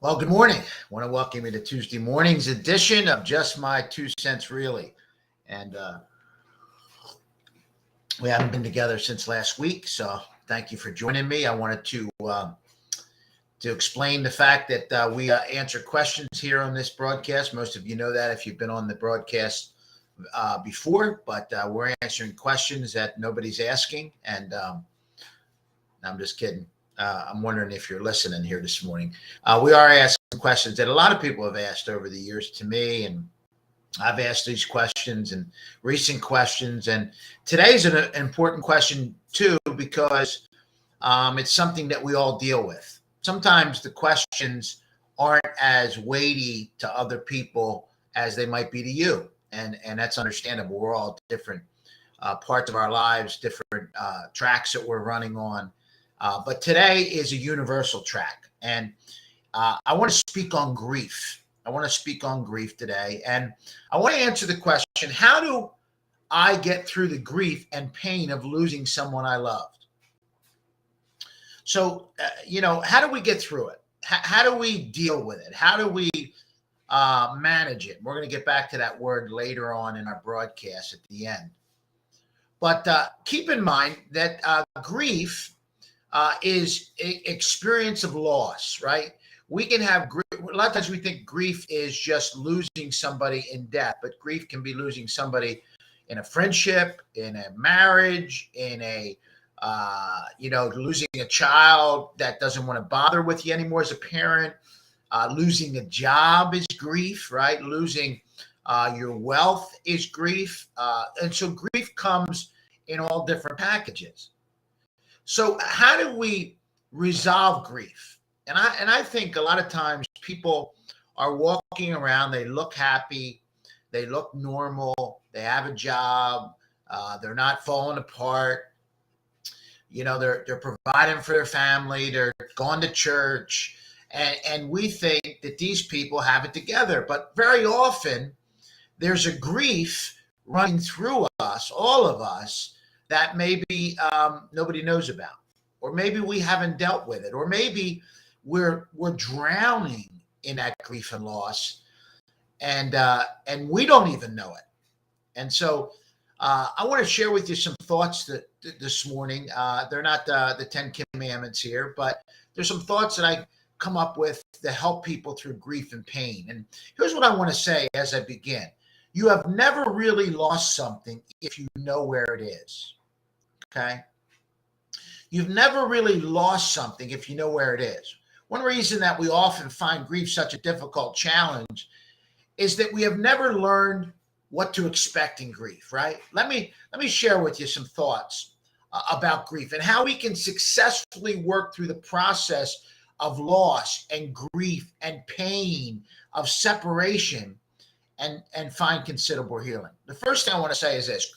Well, good morning. I want to welcome you to Tuesday morning's edition of Just My Two Cents Really. And we haven't been together since last week, so thank you for joining me. I wanted to explain the fact that we answer questions here on this broadcast. Most of you know that if you've been on the broadcast before, but we're answering questions that nobody's asking. And I'm just kidding. I'm wondering if you're listening here this morning. We are asking questions that a lot of people have asked over the years to me, and I've asked these questions and recent questions. And today's an important question too, because it's something that we all deal with. Sometimes the questions aren't as weighty to other people as they might be to you, and that's understandable. We're all different parts of our lives, different tracks that we're running on. But today is a universal track, and I want to speak on grief. I want to speak on grief today, and I want to answer the question, how do I get through the grief and pain of losing someone I loved? So, how do we get through it? How do we deal with it? How do we manage it? We're going to get back to that word later on in our broadcast at the end. But keep in mind that grief is experience of loss, right? We can have grief. A lot of times we think grief is just losing somebody in death, but grief can be losing somebody in a friendship, in a marriage, in a, losing a child that doesn't want to bother with you anymore as a parent. Losing a job is grief, right? Losing your wealth is grief. And so grief comes in all different packages. So how do we resolve grief? And I think a lot of times people are walking around, they look happy, they look normal, they have a job, they're not falling apart, they're providing for their family, they're going to church, and we think that these people have it together. But very often there's a grief running through us, all of us, that maybe nobody knows about, or maybe we haven't dealt with it, or maybe we're drowning in that grief and loss, and we don't even know it. And so I want to share with you some thoughts this morning. They're not the 10 Commandments here, but there's some thoughts that I come up with to help people through grief and pain. And here's what I want to say as I begin. You have never really lost something if you know where it is. Okay? You've never really lost something if you know where it is. One reason that we often find grief such a difficult challenge is that we have never learned what to expect in grief, right? Let me share with you some thoughts about grief and how we can successfully work through the process of loss and grief and pain, of separation, and find considerable healing. The first thing I want to say is this: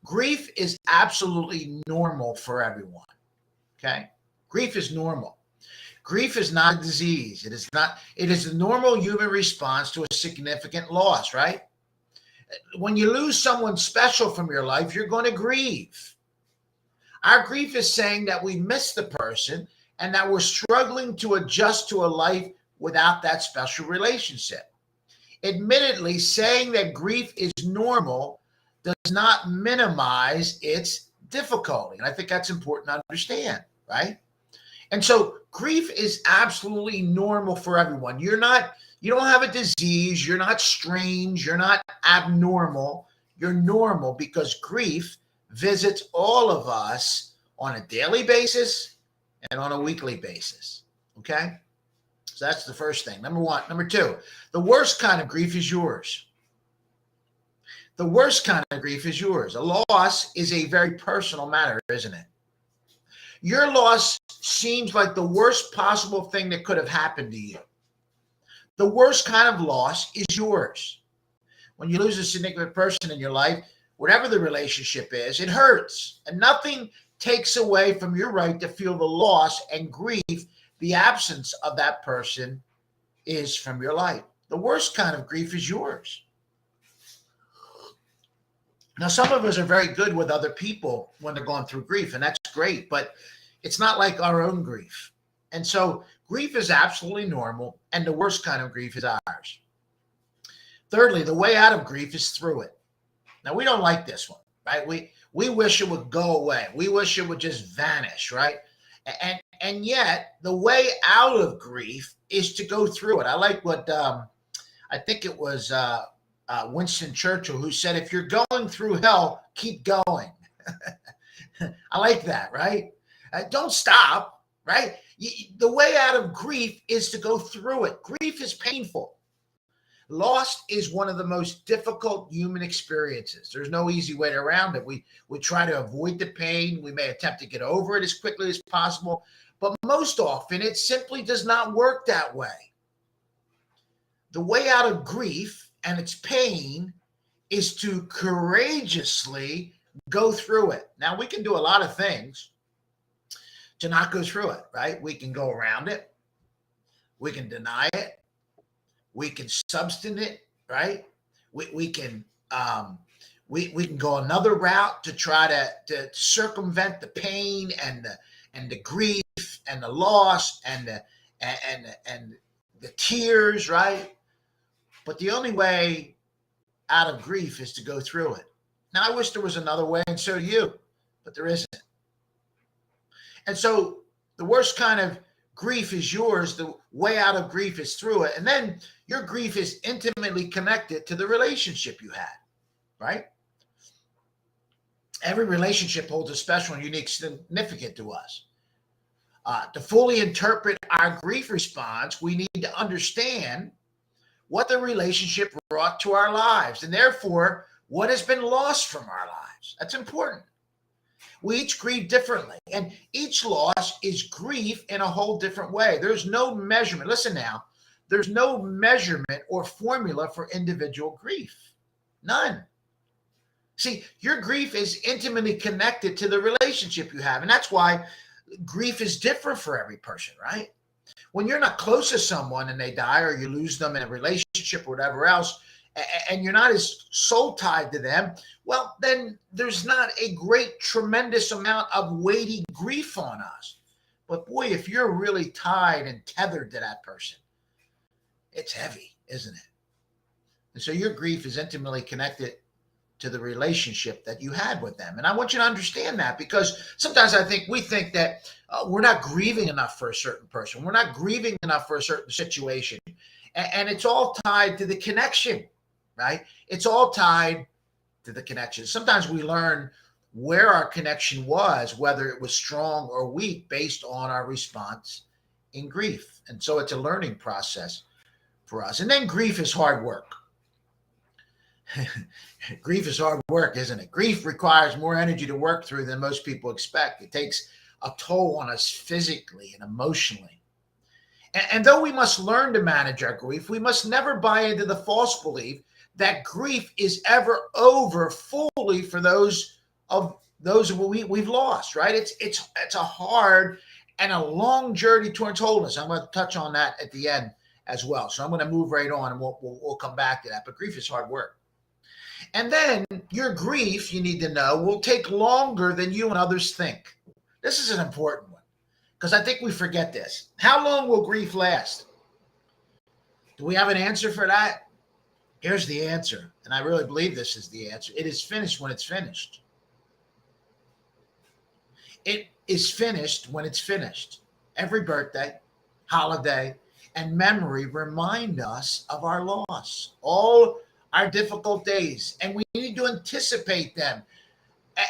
grief is absolutely normal for everyone. Okay? Grief is normal. Grief is not a disease. It is a normal human response to a significant loss, right? When you lose someone special from your life, you're going to grieve. Our grief is saying that we miss the person and that we're struggling to adjust to a life without that special relationship. Admittedly, saying that grief is normal does not minimize its difficulty. And I think that's important to understand, right? And so grief is absolutely normal for everyone. You don't have a disease, you're not strange, you're not abnormal. You're normal because grief visits all of us on a daily basis and on a weekly basis. Okay? So that's the first thing. Number one. Number two, the worst kind of grief is yours. The worst kind of grief is yours. A loss is a very personal matter, isn't it? Your loss seems like the worst possible thing that could have happened to you. The worst kind of loss is yours. When you lose a significant person in your life, whatever the relationship is, it hurts. And nothing takes away from your right to feel the loss and grief the absence of that person is from your life. The worst kind of grief is yours. Now, some of us are very good with other people when they're going through grief, and that's great, but it's not like our own grief. And so Grief is absolutely normal, and the worst kind of grief is ours. Thirdly, the way out of grief is through it. Now, we don't like this one, right? We wish it would go away. We wish it would just vanish, right? And yet, the way out of grief is to go through it. I like what I think it was Winston Churchill who said, "If you're going through hell, keep going." I like that, right? Don't stop, right? The way out of grief is to go through it. Grief is painful. Loss is one of the most difficult human experiences. There's no easy way around it. We try to avoid the pain. We may attempt to get over it as quickly as possible, but most often it simply does not work that way. The way out of grief and its pain is to courageously go through it. Now, we can do a lot of things to not go through it, right? We can go around it. We can deny it. We can substance it, right? We can go another route to try to circumvent the pain and the grief and the loss and the tears, right? But the only way out of grief is to go through it. Now, I wish there was another way, and so do you, but there isn't. And so the worst kind of grief is yours. The way out of grief is through it. And then your grief is intimately connected to the relationship you had, right? Every relationship holds a special and unique significance to us. To fully interpret our grief response, we need to understand what the relationship brought to our lives, and therefore what has been lost from our lives. That's important. We each grieve differently, and each loss is grief in a whole different way. There's no measurement. Listen now, there's no measurement or formula for individual grief. None. See, your grief is intimately connected to the relationship you have, and that's why grief is different for every person, right? When you're not close to someone and they die, or you lose them in a relationship or whatever else, and you're not as soul tied to them, well, then there's not a great, tremendous amount of weighty grief on us. But boy, if you're really tied and tethered to that person, it's heavy, isn't it? And so your grief is intimately connected to the relationship that you had with them. And I want you to understand that, because sometimes we think that we're not grieving enough for a certain person. We're not grieving enough for a certain situation. And it's all tied to the connection, right? It's all tied to the connection. Sometimes we learn where our connection was, whether it was strong or weak, based on our response in grief. And so it's a learning process for us. And then grief is hard work. Grief is hard work, isn't it? Grief requires more energy to work through than most people expect. It takes a toll on us physically and emotionally. And though we must learn to manage our grief, we must never buy into the false belief that grief is ever over fully for those we've lost, right? It's a hard and a long journey towards wholeness. I'm going to touch on that at the end as well. So I'm going to move right on, and we'll come back to that. But grief is hard work. And then your grief, you need to know, will take longer than you and others think. This is an important one, because I think we forget this. How long will grief last? Do we have an answer for that? Here's the answer, and I really believe this is the answer. It is finished when it's finished. It is finished when it's finished. Every birthday, holiday, and memory remind us of our loss, all our difficult days, and we need to anticipate them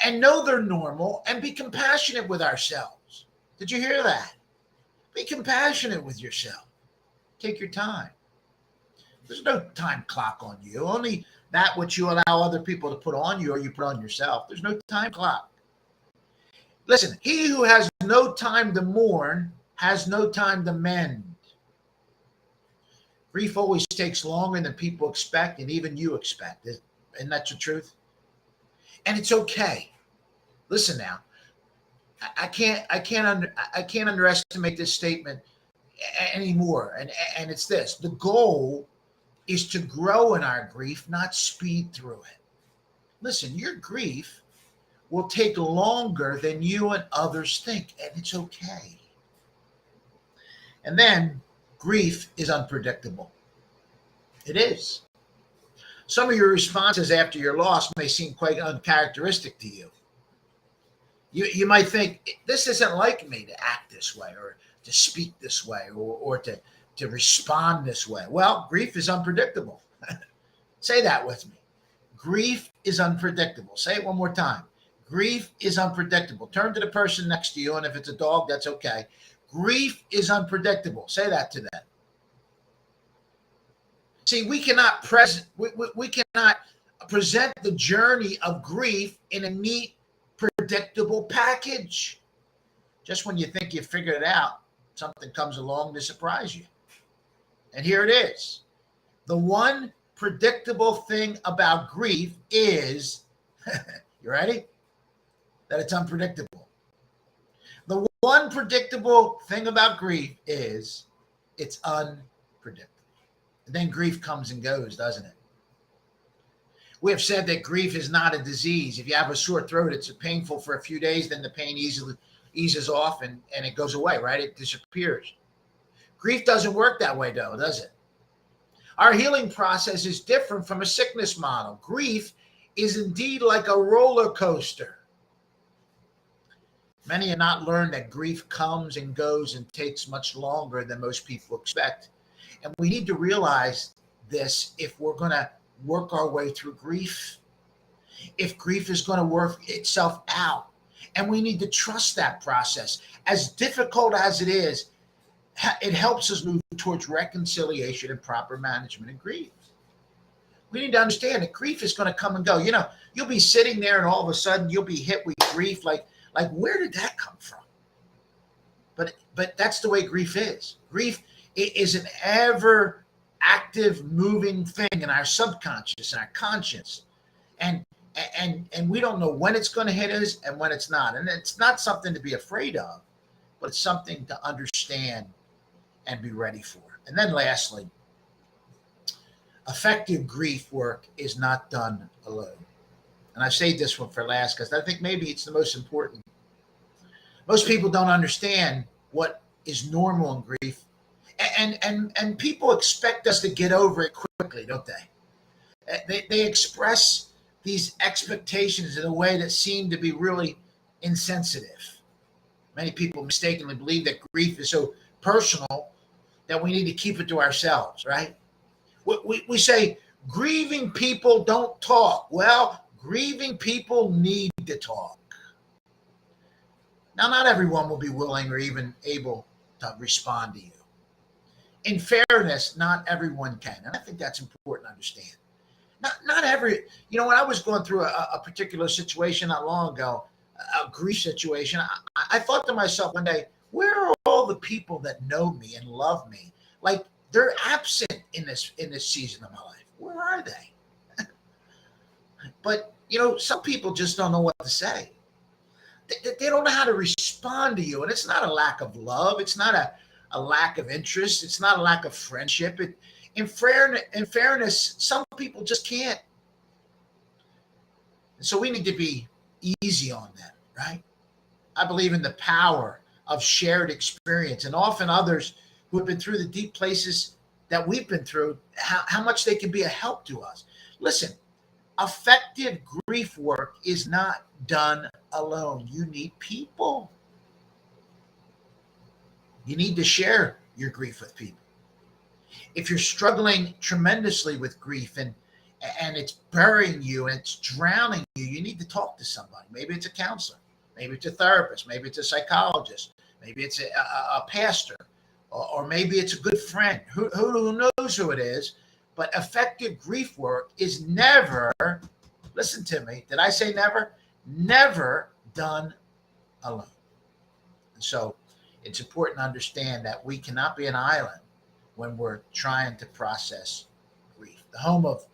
and know they're normal and be compassionate with ourselves. Did you hear that? Be compassionate with yourself. Take your time. There's no time clock on you, only that which you allow other people to put on you or you put on yourself. There's no time clock. Listen, he who has no time to mourn has no time to mend. Grief always takes longer than people expect, and even you expect. Isn't that the truth? And it's okay. Listen now, I can't underestimate this statement anymore. And it's this: the goal is to grow in our grief, not speed through it. Listen, your grief will take longer than you and others think, and it's okay. And then grief is unpredictable. It is. Some of your responses after your loss may seem quite uncharacteristic to you. You might think, this isn't like me to act this way or to speak this way or to respond this way. Well, grief is unpredictable. Say that with me. Grief is unpredictable. Say it one more time. Grief is unpredictable. Turn to the person next to you, and if it's a dog, that's okay. Grief is unpredictable. Say that to them. See, we cannot present the journey of grief in a neat, predictable package. Just when you think you figured it out, something comes along to surprise you. And here it is. The one predictable thing about grief is, you ready? That it's unpredictable. The one predictable thing about grief is it's unpredictable. And then grief comes and goes, doesn't it? We have said that grief is not a disease. If you have a sore throat, it's painful for a few days, then the pain easily eases off and it goes away, right? It disappears. Grief doesn't work that way, though, does it? Our healing process is different from a sickness model. Grief is indeed like a roller coaster. Many have not learned that grief comes and goes and takes much longer than most people expect. And we need to realize this if we're going to work our way through grief, if grief is going to work itself out. And we need to trust that process. As difficult as it is, it helps us move towards reconciliation and proper management of grief. We need to understand that grief is going to come and go. You know, you'll be sitting there and all of a sudden you'll be hit with grief. Like where did that come from? But that's the way grief is. Grief is an ever active, moving thing in our subconscious and our conscience. And we don't know when it's going to hit us and when it's not. And it's not something to be afraid of, but it's something to understand and be ready for. And then lastly, effective grief work is not done alone. And I saved this one for last because I think maybe it's the most important. Most people don't understand what is normal in grief. And people expect us to get over it quickly, don't they? They express these expectations in a way that seem to be really insensitive. Many people mistakenly believe that grief is so personal that we need to keep it to ourselves, right? We say grieving people don't talk. Well, grieving people need to talk. Now, not everyone will be willing or even able to respond to you. In fairness, not everyone can. And I think that's important to understand. Not every, when I was going through a particular situation not long ago, a grief situation, I thought to myself one day, where are all the people that know me and love me? Like they're absent in this season of my life. Where are they? But, some people just don't know what to say. They don't know how to respond to you. And it's not a lack of love. It's not a lack of interest. It's not a lack of friendship. In fairness, some people just can't. And so we need to be easy on them, right? I believe in the power of shared experience, and often others who have been through the deep places that we've been through, how much they can be a help to us. Listen, effective grief work is not done alone. You need people. You need to share your grief with people. If you're struggling tremendously with grief and it's burying you and it's drowning you, you need to talk to somebody. Maybe it's a counselor. Maybe it's a therapist. Maybe it's a psychologist. Maybe it's a pastor. Or maybe it's a good friend. Who knows who it is? But effective grief work is never, listen to me, did I say never? Never done alone. And so it's important to understand that we cannot be an island when we're trying to process grief. The home of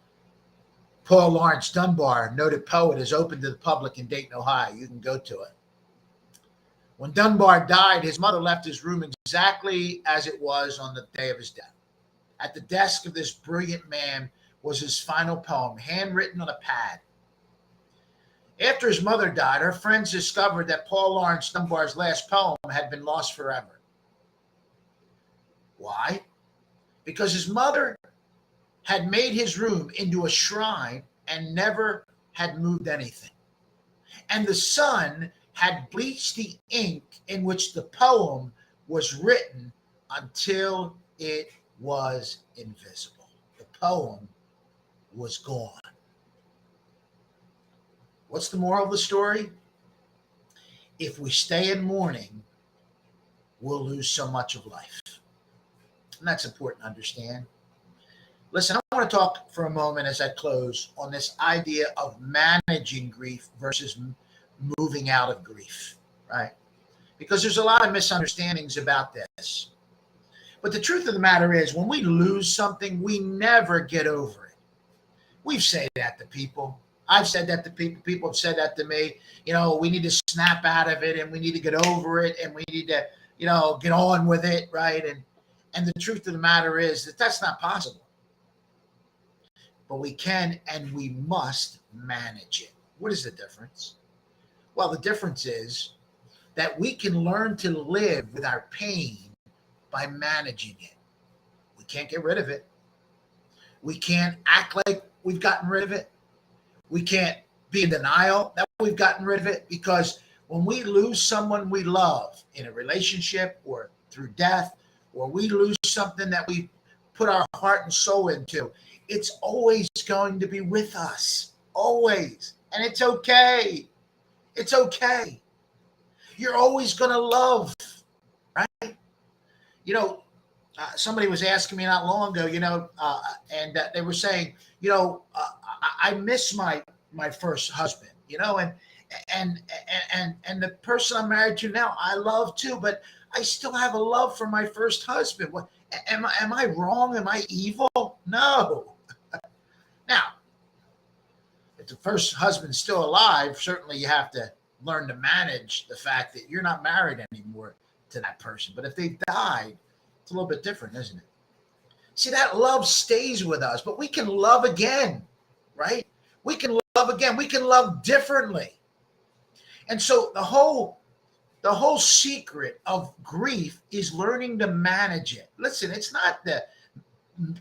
Paul Laurence Dunbar, noted poet, is open to the public in Dayton, Ohio. You can go to it. When Dunbar died, his mother left his room exactly as it was on the day of his death. At the desk of this brilliant man was his final poem, handwritten on a pad. After his mother died, her friends discovered that Paul Laurence Dunbar's last poem had been lost forever. Why? Because his mother had made his room into a shrine and never had moved anything. And the son had bleached the ink in which the poem was written until it was invisible. The poem was gone. What's the moral of the story? If we stay in mourning, we'll lose so much of life. And that's important to understand. Listen, I want to talk for a moment as I close on this idea of managing grief versus moving out of grief, right? Because there's a lot of misunderstandings about this. But the truth of the matter is, when we lose something, we never get over it. We've said that to people. I've said that to people. People have said that to me. We need to snap out of it and we need to get over it and we need to, get on with it, right? And the truth of the matter is that that's not possible. But we can and we must manage it. What is the difference? Well, the difference is that we can learn to live with our pain by managing it. We can't get rid of it. We can't act like we've gotten rid of it. We can't be in denial that we've gotten rid of it, because when we lose someone we love in a relationship or through death, or we lose something that we put our heart and soul into, it's always going to be with us. Always. And it's okay. It's okay. You're always going to love, right? Somebody was asking me not long ago, and they were saying, I miss my first husband, and the person I'm married to now, I love too, but I still have a love for my first husband. What, am I wrong? Am I evil? No. Now, if the first husband's still alive, certainly you have to learn to manage the fact that you're not married anymore to that person. But if they've died, it's a little bit different, isn't it? See, that love stays with us, but we can love again, right? We can love again. We can love differently. And so the whole secret of grief is learning to manage it. Listen, it's not the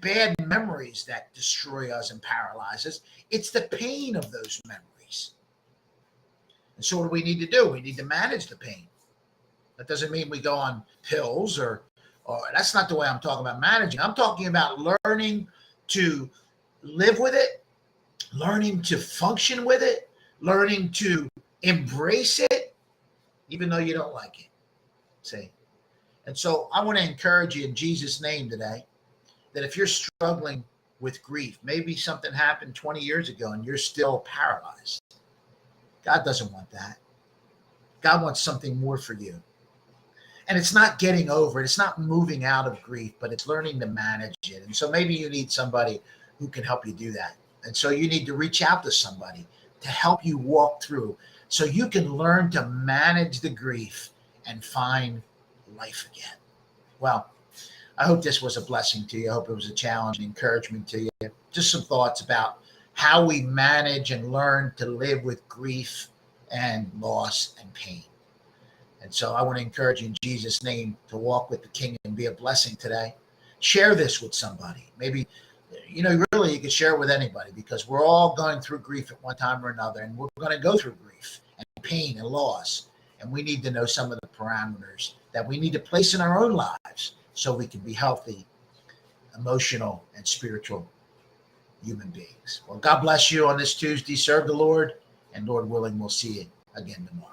bad memories that destroy us and paralyze us. It's the pain of those memories. And so what do we need to do? We need to manage the pain. That doesn't mean we go on pills or that's not the way I'm talking about managing. I'm talking about learning to live with it, learning to function with it, learning to embrace it, even though you don't like it. See? And so I want to encourage you in Jesus' name today that if you're struggling with grief, maybe something happened 20 years ago and you're still paralyzed. God doesn't want that. God wants something more for you. And it's not getting over it. It's not moving out of grief, but it's learning to manage it. And so maybe you need somebody who can help you do that. And so you need to reach out to somebody to help you walk through so you can learn to manage the grief and find life again. Well, I hope this was a blessing to you. I hope it was a challenge and encouragement to you. Just some thoughts about how we manage and learn to live with grief and loss and pain. And so I want to encourage you in Jesus' name to walk with the King and be a blessing today. Share this with somebody. Maybe, really you can share it with anybody, because we're all going through grief at one time or another, and we're going to go through grief and pain and loss. And we need to know some of the parameters that we need to place in our own lives so we can be healthy, emotional, and spiritual human beings. Well, God bless you on this Tuesday. Serve the Lord, and Lord willing, we'll see you again tomorrow.